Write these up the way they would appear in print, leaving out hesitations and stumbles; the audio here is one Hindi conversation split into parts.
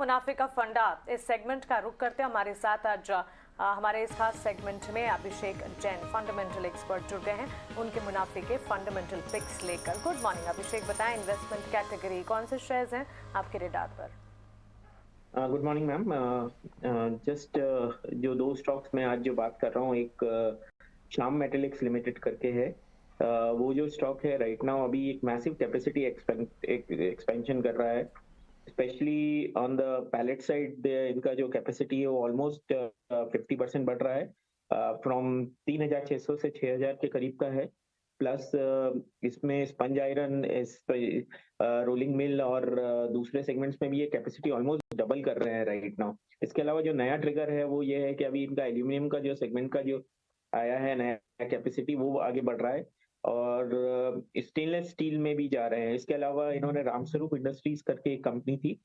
मुनाफे का फंडा, इस सेगमेंट का रुख करते हैं। हमारे साथ आज हमारे इस खास सेगमेंट में अभिषेक जैन फंडामेंटल एक्सपर्ट जुड़ गए हैं, उनके मुनाफे के फंडामेंटल पिक्स लेकर। गुड मॉर्निंग अभिषेक, बताएं इन्वेस्टमेंट कैटेगरी कौन से शेयर्स हैं आपके रेडार पर? Good morning ma'am. जस्ट जो दो स्टॉक्स में आज जो बात कर रहा हूँ, एक श्याम मेटालिक्स लिमिटेड करके है। वो जो स्टॉक है राइट नाउ अभी एक मैसिव कैपेसिटी एक्सपेंशन कर रहा है, specially on the pallet side. इनका जो कैपेसिटी है वो ऑलमोस्ट 50% बढ़ रहा है, फ्रॉम 3600 से 6000 के करीब का है। प्लस इसमें स्पंज आयरन, रोलिंग मिल और दूसरे सेगमेंट्स में भी ये कैपेसिटी ऑलमोस्ट डबल कर रहे हैं राइट नाउ। इसके अलावा जो नया ट्रिगर है वो ये है कि अभी इनका एल्यूमिनियम का जो सेगमेंट का जो आया है नया कैपेसिटी, वो आगे बढ़ रहा है और स्टेनलेस स्टील में भी जा रहे हैं। इसके अलावा इन्होंने रामस्वरूप इंडस्ट्रीज करके एक कंपनी थी,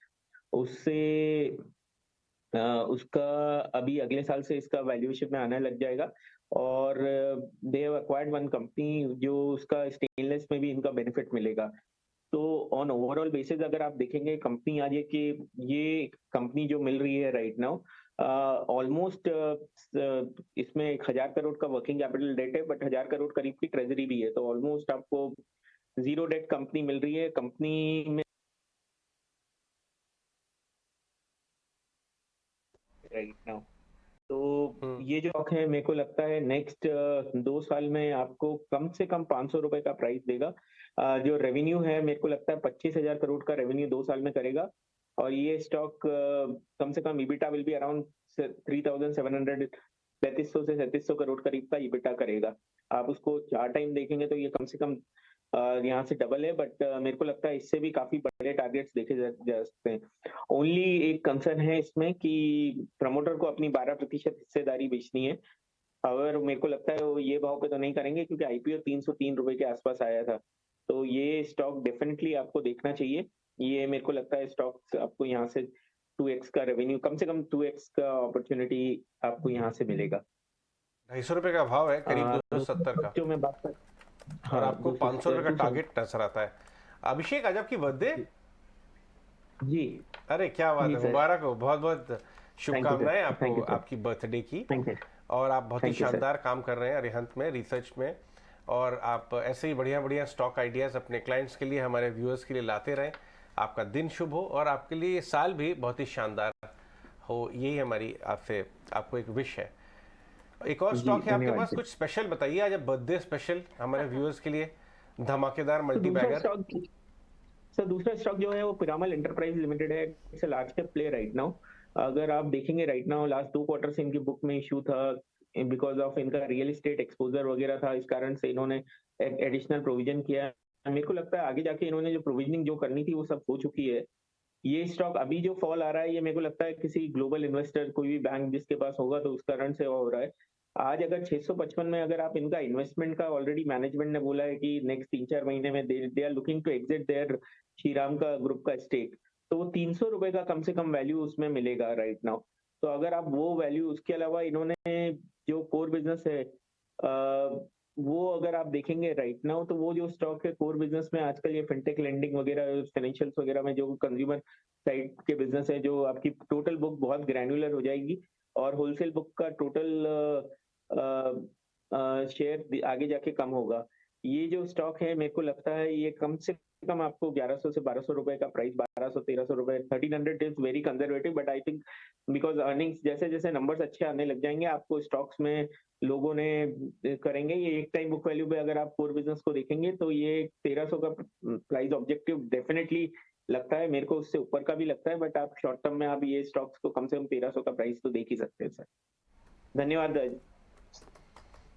उससे उसका अभी अगले साल से इसका वैल्यूएशन में आने लग जाएगा। और they have acquired one company जो उसका स्टेनलेस में भी इनका बेनिफिट मिलेगा। तो ऑन ओवरऑल बेसिस अगर आप देखेंगे कंपनी आज ये कंपनी जो मिल रही है राइट नाउ, ऑलमोस्ट इसमें 1000 करोड़ का वर्किंग कैपिटल डेट है, बट 1000 करोड़ करीब की ट्रेजरी भी है, तो ऑलमोस्ट आपको जीरो डेट कंपनी मिल रही है। कंपनी में राइट नाउ तो ये जो स्टॉक है मेरे को लगता है नेक्स्ट 2 साल में आपको कम से कम 500 रुपए का प्राइस देगा। जो रेवेन्यू है मेरे को लगता है 25,000 करोड़ का रेवेन्यू 2 साल में करेगा। और ये स्टॉक कम से कम ईबिटा विल बी अराउंड 3700, 3300 से 3700 करोड़ करीब का ईबिटा करेगा। आप उसको 4 टाइम देखेंगे तो ये कम से कम यहाँ से डबल है, बट मेरे को लगता है इससे भी काफी बड़े टारगेट्स देखे जा सकते हैं। ओनली एक कंसर्न है इसमें कि प्रमोटर को अपनी 12% हिस्सेदारी बेचनी है। अगर मेरे को लगता है वो ये भाव पे तो नहीं करेंगे, क्योंकि आईपीओ 303 रुपए के आसपास आया था। तो ये स्टॉक डेफिनेटली आपको देखना चाहिए। ये मेरे को लगता है स्टॉक आपको यहाँ से 2x का रेवेन्यू, कम से कम 2x का अपॉर्चुनिटी आपको यहाँ से मिलेगा। 250 रुपए का भाव है, करीब 270 का, जो मैं बात कर, और हाँ आपको 500 रुपए का 270 टारगेट नजर आता है। अभिषेक, आज आपकी बर्थडे? जी अरे क्या बात जी है, सर, मुबारक हो, बहुत बहुत थैंक यू सर, शुभकामनाएं थैंक आपको यू सर, आपकी बर्थडे की। थैंक यू, और आप बहुत ही थैंक यू सर। शानदार काम कर रहे हैं अरिहंत में, रिसर्च में, और आप ऐसे ही बढ़िया बढ़िया स्टॉक आइडियाज़ अपने क्लाइंट्स के लिए, हमारे व्यूअर्स के लिए लाते रहें। आपका दिन शुभ हो और आपके लिए ये साल भी बहुत ही शानदार हो, यही हमारी आपसे आपको एक विश है। एक और जी स्टॉक है आपके धन्यवाद पास, सर। कुछ स्पेशल बताइए आज, बर्थडे स्पेशल हमारे व्यूअर्स के लिए, धमाकेदार तो मल्टी दूसरा बैगर। स्टॉक सर दूसरा स्टॉक जो है वो पिरामल एंटरप्राइज लिमिटेड है। It's a large cap play right now. अगर आप देखेंगे राइट नाउ लास्ट 2 क्वार्टर से इनकी बुक में इशू था, बिकॉज ऑफ इनका रियल एस्टेट एक्सपोजर वगैरह था, इस कारण से इन्होंने एडिशनल प्रोविजन किया है। मेरे को लगता है आगे जाके इन्होंने जो प्रोविजनिंग जो करनी थी वो सब हो चुकी है। ये स्टॉक अभी जो फॉल आ रहा है ये मेरे को लगता है किसी ग्लोबल इन्वेस्टर, कोई भी बैंक जिसके पास होगा तो उस कारण से हो रहा है। आज अगर 655 में अगर आप इनका इन्वेस्टमेंट का, ऑलरेडी मैनेजमेंट ने बोला है कि नेक्स्ट 3-4 महीने में they are looking to exit their Shriram का ग्रुप का स्टेक, तो वो 300 रुपए का कम से कम वैल्यू उसमें मिलेगा राइट नाउ। तो अगर आप वो वैल्यू, उसके अलावा इन्होंने जो कोर बिजनेस है वो अगर आप देखेंगे राइट नाउ, तो वो जो स्टॉक है कोर बिजनेस में आजकल ये फिनटेक लेंडिंग वगैरह, फाइनेंशियल्स वगैरह में जो कंज्यूमर साइड के बिजनेस है, जो आपकी टोटल बुक बहुत ग्रैन्युलर हो जाएगी और होलसेल बुक का टोटल शेयर आगे जाके कम होगा। ये जो स्टॉक है मेरे को लगता है ये कम से कम आपको 1100 से 1200 रुपए का प्राइस, 1200-1300 रुपए, 1300 is very conservative, but I think because earnings जैसे जैसे नंबर्स अच्छे आने लग जाएंगे आपको स्टॉक्स में लोगों ने करेंगे। ये एक टाइम बुक वैल्यू पे अगर आप कोर बिजनेस को देखेंगे तो ये 1300 का प्राइस ऑब्जेक्टिव डेफिनेटली लगता है मेरे को, उससे ऊपर का भी लगता है, बट आप शॉर्ट टर्म में आप ये स्टॉक्स को कम से कम 1300 का प्राइस तो देख ही सकते हैं सर। धन्यवाद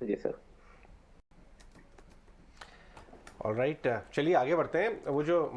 जी सर। ऑलराइट, चलिए आगे बढ़ते हैं। वो जो